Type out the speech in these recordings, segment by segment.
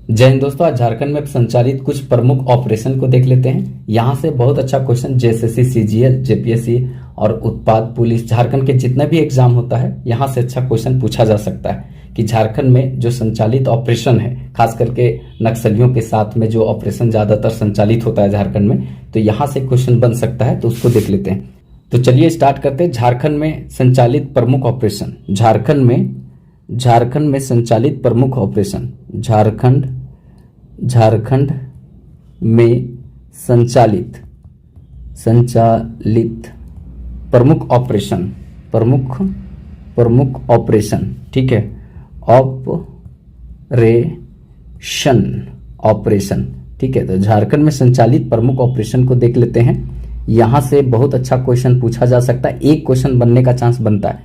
जय हिंद दोस्तों, आज झारखंड में संचालित कुछ प्रमुख ऑपरेशन को देख लेते हैं। यहाँ से बहुत अच्छा क्वेश्चन जेएसएससी, सीजीएल, जेपीएससी और उत्पाद पुलिस, झारखंड के जितना भी एग्जाम होता है यहाँ से अच्छा क्वेश्चन पूछा जा सकता है कि झारखंड में जो संचालित ऑपरेशन है, खास करके नक्सलियों के साथ में जो ऑपरेशन ज्यादातर संचालित होता है झारखंड में, तो यहाँ से क्वेश्चन बन सकता है, तो उसको देख लेते हैं। तो चलिए स्टार्ट करते हैं। झारखंड में संचालित प्रमुख ऑपरेशन, झारखंड में संचालित प्रमुख ऑपरेशन, झारखंड में संचालित प्रमुख ऑपरेशन, ठीक है, ऑपरेशन, ठीक है। तो झारखंड में संचालित प्रमुख ऑपरेशन को देख लेते हैं। यहां से बहुत अच्छा क्वेश्चन पूछा जा सकता है, एक क्वेश्चन बनने का चांस बनता है,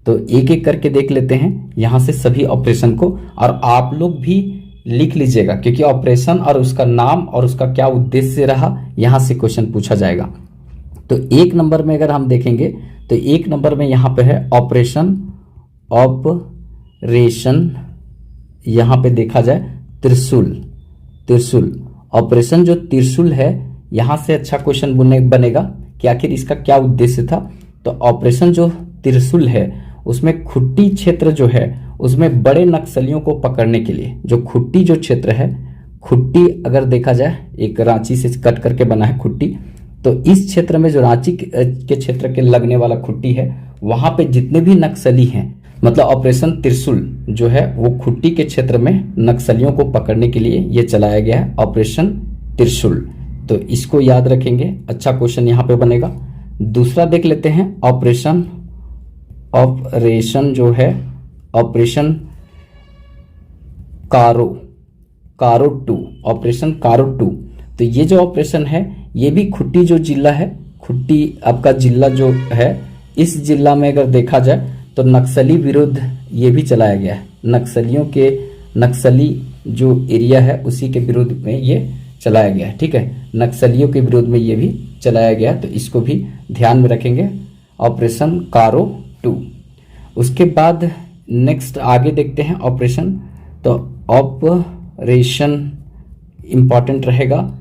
तो एक एक करके देख लेते हैं यहां से सभी ऑपरेशन को, और आप लोग भी लिख लीजिएगा क्योंकि ऑपरेशन और उसका नाम और उसका क्या उद्देश्य रहा, यहां से क्वेश्चन पूछा जाएगा। तो एक नंबर में अगर हम देखेंगे तो एक नंबर में यहां पे है ऑपरेशन, यहां पे देखा जाए त्रिशूल, ऑपरेशन जो त्रिशूल है, यहां से अच्छा क्वेश्चन बनेगा कि आखिर इसका क्या उद्देश्य था। तो ऑपरेशन जो त्रिशूल है उसमें खुट्टी क्षेत्र जो है उसमें बड़े नक्सलियों को पकड़ने के लिए, जो खुट्टी जो क्षेत्र है, खुट्टी अगर देखा जाए एक रांची से कट करके बना है खुट्टी, तो इस क्षेत्र में जो रांची के क्षेत्र के लगने वाला खुट्टी है, वहां पे जितने भी नक्सली हैं, मतलब ऑपरेशन त्रिशूल जो है वो खुट्टी के क्षेत्र में नक्सलियों को पकड़ने के लिए ये चलाया गया है, ऑपरेशन त्रिशूल। तो इसको याद रखेंगे, अच्छा क्वेश्चन यहाँ पे बनेगा। दूसरा देख लेते हैं ऑपरेशन जो है, ऑपरेशन कारो 2, ऑपरेशन कारो 2। तो ये जो ऑपरेशन है ये भी खुट्टी जो जिला है, खुट्टी आपका जिला जो है, इस जिला में अगर देखा जाए तो नक्सली विरुद्ध ये भी चलाया गया है, नक्सली जो एरिया है उसी के विरुद्ध में ये चलाया गया है, ठीक है, नक्सलियों के विरुद्ध में ये भी चलाया गया, तो इसको भी ध्यान में रखेंगे, ऑपरेशन कारो 2। उसके बाद नेक्स्ट आगे देखते हैं ऑपरेशन, तो ऑपरेशन इंपॉर्टेंट रहेगा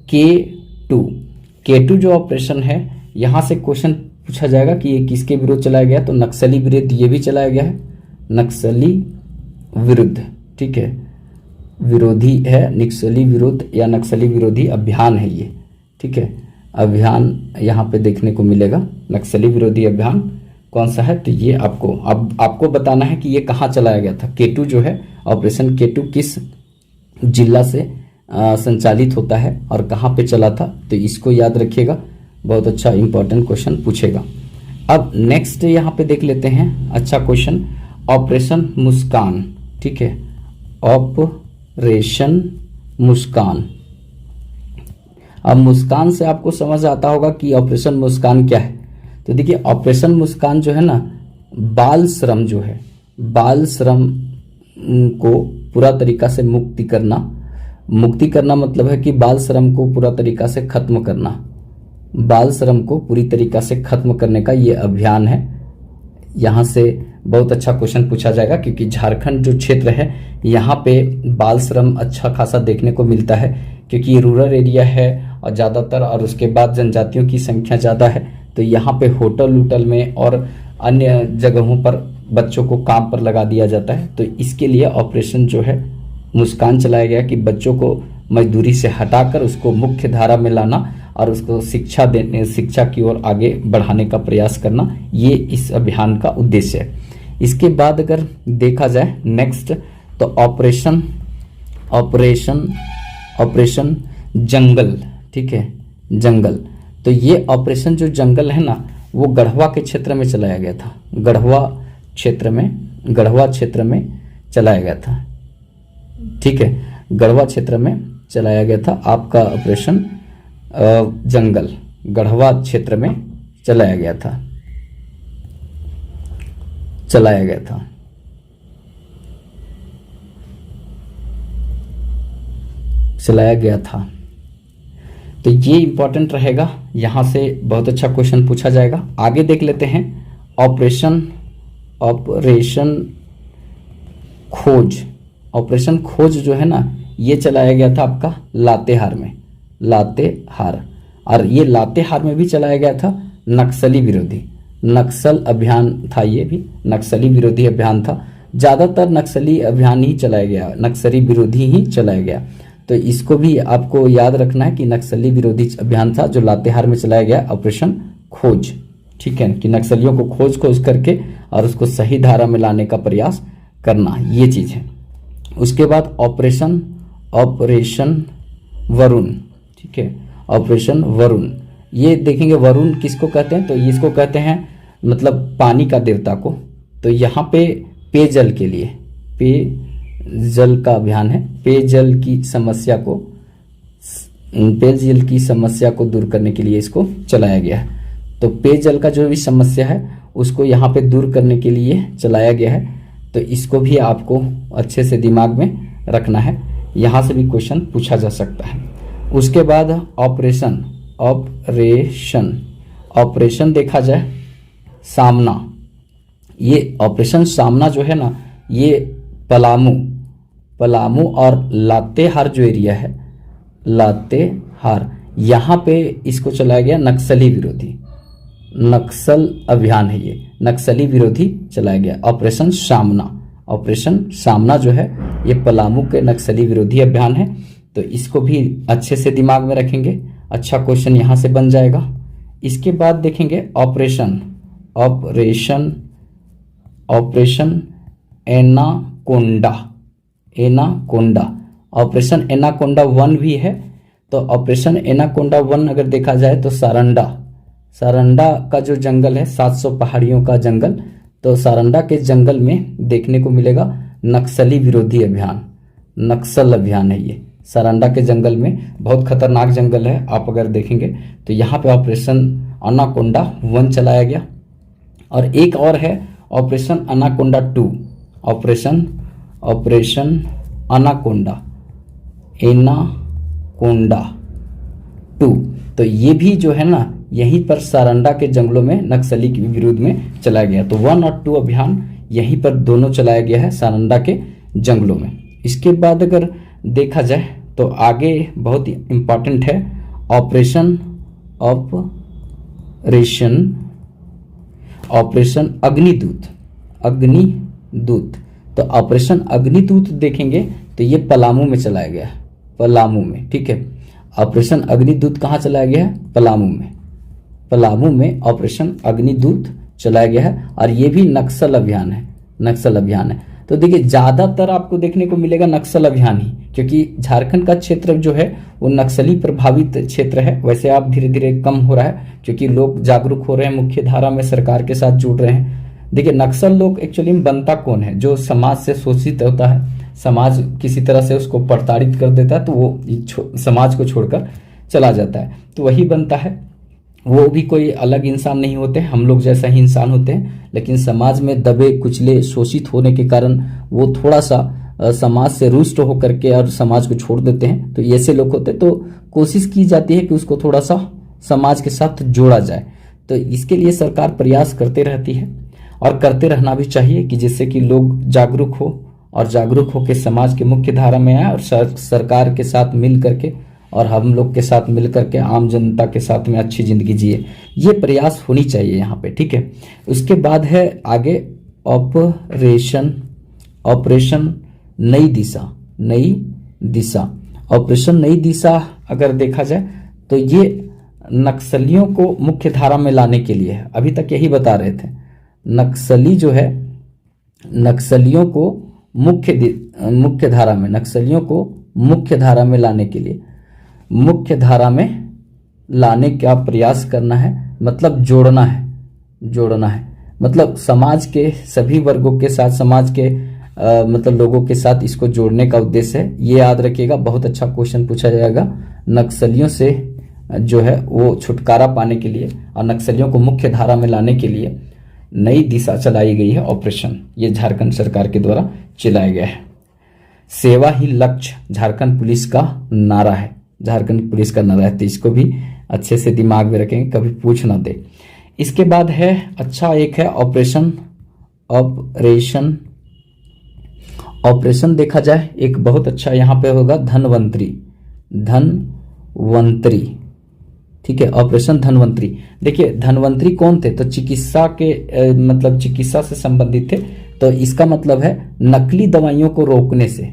K2 जो ऑपरेशन है, यहां से क्वेश्चन पूछा जाएगा कि ये किसके विरुद्ध चलाया गया, तो नक्सली विरुद्ध ये भी चलाया गया है, नक्सली विरुद्ध, ठीक है, विरोधी है, नक्सली विरुद्ध या नक्सली विरोधी अभियान है ये, ठीक है, अभियान यहाँ पे देखने को मिलेगा, नक्सली विरोधी अभियान कौन सा है, तो ये आपको बताना है कि ये कहाँ चलाया गया था। K2 जो है, ऑपरेशन K2 किस जिला से संचालित होता है और कहाँ पे चला था, तो इसको याद रखिएगा, बहुत अच्छा इंपॉर्टेंट क्वेश्चन पूछेगा। अब नेक्स्ट यहाँ पे देख लेते हैं अच्छा क्वेश्चन, ऑपरेशन मुस्कान, ठीक है, ऑपरेशन मुस्कान। अब मुस्कान से आपको समझ आता होगा कि ऑपरेशन मुस्कान क्या है। तो देखिए ऑपरेशन मुस्कान जो है ना, बाल श्रम जो है, बाल श्रम को पूरा तरीका से मुक्ति करना मतलब है कि बाल श्रम को पूरा तरीका से खत्म करना, बाल श्रम को पूरी तरीका से खत्म करने का ये अभियान है। यहाँ से बहुत अच्छा क्वेश्चन पूछा जाएगा क्योंकि झारखंड जो क्षेत्र है यहाँ पे बाल श्रम अच्छा खासा देखने को मिलता है, क्योंकि ये रूरल एरिया है और ज़्यादातर, और उसके बाद जनजातियों की संख्या ज़्यादा है, तो यहाँ पे होटल में और अन्य जगहों पर बच्चों को काम पर लगा दिया जाता है। तो इसके लिए ऑपरेशन जो है मुस्कान चलाया गया कि बच्चों को मजदूरी से हटाकर उसको मुख्य धारा में लाना और उसको शिक्षा की ओर आगे बढ़ाने का प्रयास करना, ये इस अभियान का उद्देश्य है। इसके बाद अगर देखा जाए नेक्स्ट, तो ऑपरेशन जंगल, ठीक है, जंगल। तो ये ऑपरेशन जो जंगल है ना, वो गढ़वा के क्षेत्र में चलाया गया था, गढ़वा क्षेत्र में चलाया गया था, ठीक है, गढ़वा क्षेत्र में चलाया गया था आपका ऑपरेशन जंगल, गढ़वा क्षेत्र में चलाया गया था। तो ये इंपॉर्टेंट रहेगा, यहां से बहुत अच्छा क्वेश्चन पूछा जाएगा। आगे देख लेते हैं ऑपरेशन खोज। ऑपरेशन खोज जो है ना, ये चलाया गया था आपका लातेहार में, लातेहार। और ये लातेहार में भी चलाया गया था नक्सली विरोधी, नक्सल अभियान था, ये भी नक्सली विरोधी अभियान था। ज़्यादातर नक्सली अभियान ही चलाया गया, नक्सली विरोधी ही चलाया गया। तो इसको भी आपको याद रखना है कि नक्सली विरोधी अभियान था जो लातेहार में चलाया गया, ऑपरेशन खोज। ठीक है, कि नक्सलियों को खोज करके और उसको सही धारा में लाने का प्रयास करना, ये चीज़ है। उसके बाद ऑपरेशन वरुण। ठीक है, ऑपरेशन वरुण, ये देखेंगे वरुण किसको कहते हैं, तो इसको कहते हैं मतलब पानी का देवता को। तो यहाँ पे पेयजल के लिए, पेयजल का अभियान है, पेयजल की समस्या को दूर करने के लिए इसको चलाया गया है। तो पेयजल का जो भी समस्या है उसको यहाँ पे दूर करने के लिए चलाया गया है। तो इसको भी आपको अच्छे से दिमाग में रखना है, यहाँ से भी क्वेश्चन पूछा जा सकता है। उसके बाद ऑपरेशन देखा जाए सामना। ये ऑपरेशन सामना जो है ना, ये पलामू और लातेहार जो एरिया है, लातेहार, यहाँ पे इसको चलाया गया नक्सली विरोधी, नक्सल अभियान है ये, नक्सली विरोधी चलाया गया ऑपरेशन सामना जो है ये पलामू के नक्सली विरोधी अभियान है। तो इसको भी अच्छे से दिमाग में रखेंगे, अच्छा क्वेश्चन यहाँ से बन जाएगा। इसके बाद देखेंगे ऑपरेशन एनाकोंडा। ऑपरेशन एनाकोंडा 1 भी है। तो ऑपरेशन एनाकोंडा 1 अगर देखा जाए तो सारंडा का जो जंगल है, 700 पहाड़ियों का जंगल, तो सारंडा के जंगल में देखने को मिलेगा नक्सली विरोधी अभियान, नक्सल अभियान है ये। सारंडा के जंगल में बहुत खतरनाक जंगल है, आप अगर देखेंगे तो यहाँ पे ऑपरेशन एनाकोंडा 1 चलाया गया। और एक और है ऑपरेशन एनाकोंडा 2, ऑपरेशन एनाकोंडा 2। तो ये भी जो है ना यहीं पर सारंडा के जंगलों में नक्सली के विरोध में चलाया गया। तो 1 और 2 अभियान यहीं पर दोनों चलाया गया है सारंडा के जंगलों में। इसके बाद अगर देखा जाए तो आगे बहुत ही इम्पॉर्टेंट है ऑपरेशन अग्निदूत। तो ऑपरेशन अग्निदूत देखेंगे तो ये पलामू में चलाया गया है, पलामू में। ठीक है, ऑपरेशन अग्निदूत कहाँ चलाया गया है, पलामू में ऑपरेशन अग्निदूत चलाया गया है। और ये भी नक्सल अभियान है। तो देखिए ज़्यादातर आपको देखने को मिलेगा नक्सल अभियान ही, क्योंकि झारखंड का क्षेत्र जो है वो नक्सली प्रभावित क्षेत्र है। वैसे आप धीरे धीरे कम हो रहा है क्योंकि लोग जागरूक हो रहे हैं, मुख्य धारा में सरकार के साथ जुड़ रहे हैं। देखिए नक्सल लोग एक्चुअली में बनता कौन है, जो समाज से शोषित होता है, समाज किसी तरह से उसको प्रताड़ित कर देता है तो वो समाज को छोड़कर चला जाता है, तो वही बनता है। वो भी कोई अलग इंसान नहीं होते, हम लोग जैसा ही इंसान होते हैं, लेकिन समाज में दबे कुचले शोषित होने के कारण वो थोड़ा सा समाज से रुष्ट होकर के और समाज को छोड़ देते हैं। तो ऐसे लोग होते, तो कोशिश की जाती है कि उसको थोड़ा सा समाज के साथ जोड़ा जाए। तो इसके लिए सरकार प्रयास करते रहती है और करते रहना भी चाहिए, कि जिससे कि लोग जागरूक हो और जागरूक होकर समाज के मुख्य धारा में आए और सरकार के साथ मिल करके और हम लोग के साथ मिल करके आम जनता के साथ में अच्छी जिंदगी जिए। ये प्रयास होनी चाहिए यहाँ पे। ठीक है, उसके बाद है आगे ऑपरेशन नई दिशा। ऑपरेशन नई दिशा अगर देखा जाए तो ये नक्सलियों को मुख्य धारा में लाने के लिए है। अभी तक यही बता रहे थे, नक्सली जो है नक्सलियों को मुख्य धारा में लाने के लिए, मुख्य धारा में लाने का प्रयास करना है, मतलब जोड़ना है। मतलब समाज के सभी वर्गों के साथ, समाज के मतलब लोगों के साथ इसको जोड़ने का उद्देश्य है। ये याद रखिएगा, बहुत अच्छा क्वेश्चन पूछा जाएगा। नक्सलियों से जो है वो छुटकारा पाने के लिए और नक्सलियों को मुख्य धारा में लाने के लिए नई दिशा चलाई गई है ऑपरेशन, ये झारखंड सरकार के द्वारा चलाया गया है। सेवा ही लक्ष्य झारखंड पुलिस का नारा है, तो इसको भी अच्छे से दिमाग में रखेंगे, कभी पूछ ना दे। इसके बाद है एक है ऑपरेशन देखा जाए एक बहुत अच्छा यहाँ पे होगा धनवंतरी, धनवंतरी, ठीक है, ऑपरेशन धनवंतरी। देखिए धनवंतरी कौन थे, तो चिकित्सा के मतलब चिकित्सा से संबंधित थे। तो इसका मतलब है नकली दवाइयों को रोकने से,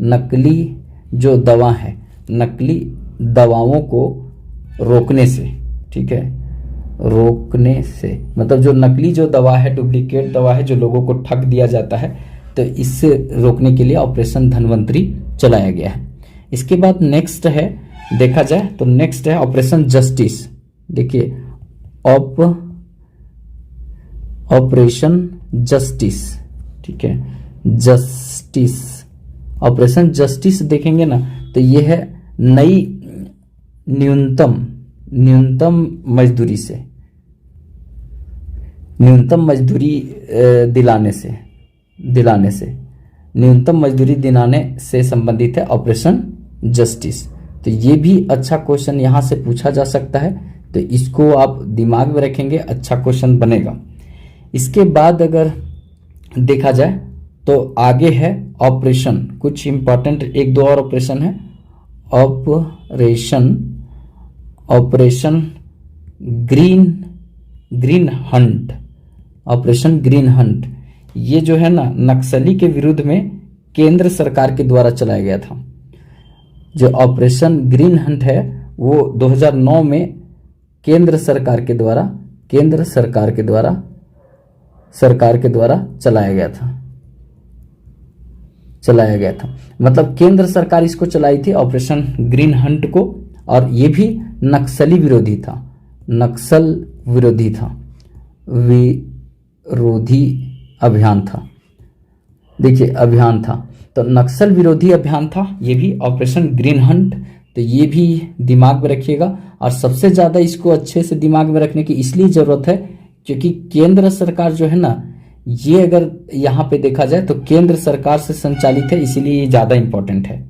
नकली जो दवा है, नकली दवाओं को रोकने से, ठीक है, रोकने से मतलब जो नकली जो दवा है, डुप्लीकेट दवा है जो लोगों को ठग दिया जाता है, तो इससे रोकने के लिए ऑपरेशन धनवंतरी चलाया गया है। इसके बाद नेक्स्ट है, देखा जाए तो नेक्स्ट है ऑपरेशन जस्टिस। देखिए ऑपरेशन जस्टिस, ठीक है, जस्टिस, ऑपरेशन जस्टिस देखेंगे ना तो ये है नई न्यूनतम मजदूरी से, न्यूनतम मजदूरी दिलाने से न्यूनतम मजदूरी दिलाने से संबंधित है ऑपरेशन जस्टिस। तो ये भी अच्छा क्वेश्चन यहाँ से पूछा जा सकता है, तो इसको आप दिमाग में रखेंगे, अच्छा क्वेश्चन बनेगा। इसके बाद अगर देखा जाए तो आगे है ऑपरेशन, कुछ इंपॉर्टेंट एक दो और ऑपरेशन है, operation green Hunt, operation green Hunt. ये जो है ना नक्सली के विरुद्ध में केंद्र सरकार के द्वारा चलाया गया था। जो ऑपरेशन ग्रीन हंट है वो 2009 में केंद्र सरकार के द्वारा चलाया गया था। मतलब केंद्र सरकार इसको चलाई थी ऑपरेशन ग्रीन हंट को, और ये भी नक्सली विरोधी था, विरोधी अभियान था। देखिए अभियान था, तो नक्सल विरोधी अभियान था ये भी ऑपरेशन ग्रीन हंट। तो ये भी दिमाग में रखिएगा, और सबसे ज्यादा इसको अच्छे से दिमाग में रखने की इसलिए जरूरत है क्योंकि केंद्र सरकार जो है ना, ये अगर यहाँ पे देखा जाए तो केंद्र सरकार से संचालित है, इसीलिए ये ज्यादा इंपॉर्टेंट है।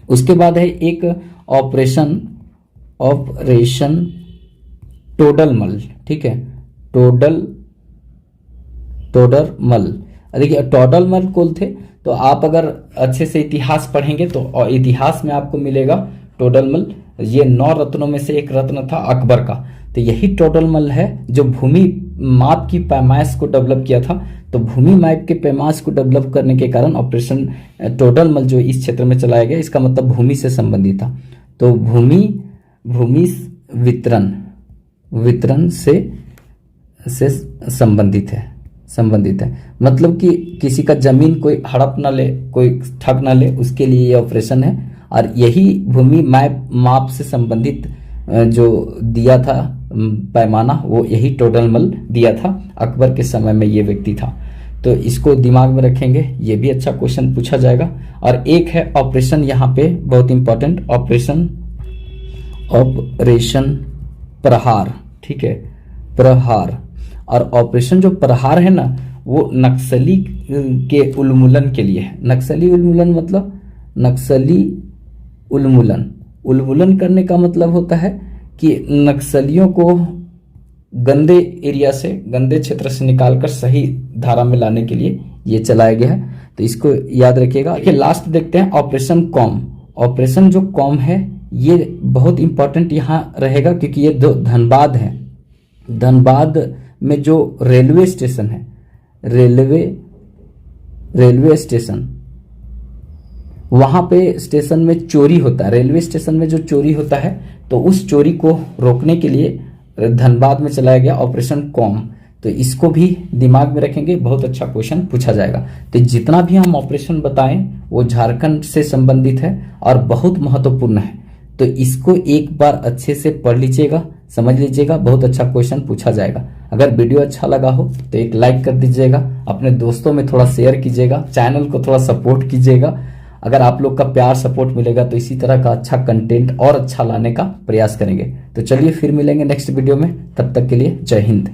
उसके बाद है एक ऑपरेशन टोडरमल, ठीक है, टोडरमल। देखिए टोडरमल कौन थे, तो आप अगर अच्छे से इतिहास पढ़ेंगे तो इतिहास में आपको मिलेगा टोडरमल। ये 9 रत्नों में से एक रत्न था अकबर का, तो यही टोडरमल है जो भूमि माप की पैमाइश को डेवलप किया था। तो भूमि मैप के पैमाइश को डेवलप करने के कारण ऑपरेशन टोडरमल जो इस क्षेत्र में चलाया गया, इसका मतलब भूमि से संबंधित था। तो भूमि वितरण से संबंधित है, मतलब कि किसी का जमीन कोई हड़प ना ले, कोई ठग ना ले, उसके लिए ये ऑपरेशन है। और यही भूमि माप से संबंधित जो दिया था पैमाना, वो यही टोडरमल दिया था। अकबर के समय में ये व्यक्ति था, तो इसको दिमाग में रखेंगे, ये भी अच्छा क्वेश्चन पूछा जाएगा। और एक है ऑपरेशन यहाँ पे बहुत इंपॉर्टेंट, ऑपरेशन प्रहार, ठीक है, प्रहार। और ऑपरेशन जो प्रहार है ना, वो नक्सली के उन्मूलन के लिए है। नक्सली उन्मूलन मतलब उन्मूलन करने का मतलब होता है कि नक्सलियों को गंदे एरिया से, गंदे क्षेत्र से निकालकर सही धारा में लाने के लिए ये चलाया गया है, तो इसको याद रखिएगा। लास्ट देखते हैं ऑपरेशन कॉम। ऑपरेशन जो कॉम है ये बहुत इंपॉर्टेंट यहाँ रहेगा, क्योंकि ये धनबाद है। धनबाद में जो रेलवे स्टेशन है, रेलवे स्टेशन, वहां पे स्टेशन में चोरी होता है। रेलवे स्टेशन में जो चोरी होता है, तो उस चोरी को रोकने के लिए धनबाद में चलाया गया ऑपरेशन कॉम। तो इसको भी दिमाग में रखेंगे, बहुत अच्छा क्वेश्चन पूछा जाएगा। तो जितना भी हम ऑपरेशन बताएं वो झारखंड से संबंधित है और बहुत महत्वपूर्ण है, तो इसको एक बार अच्छे से पढ़ लीजिएगा, समझ लीजिएगा, बहुत अच्छा क्वेश्चन पूछा जाएगा। अगर वीडियो अच्छा लगा हो तो एक लाइक कर दीजिएगा, अपने दोस्तों में थोड़ा शेयर कीजिएगा, चैनल को थोड़ा सपोर्ट कीजिएगा। अगर आप लोग का प्यार सपोर्ट मिलेगा तो इसी तरह का अच्छा कंटेंट और अच्छा लाने का प्रयास करेंगे। तो चलिए फिर मिलेंगे नेक्स्ट वीडियो में, तब तक के लिए जय हिंद।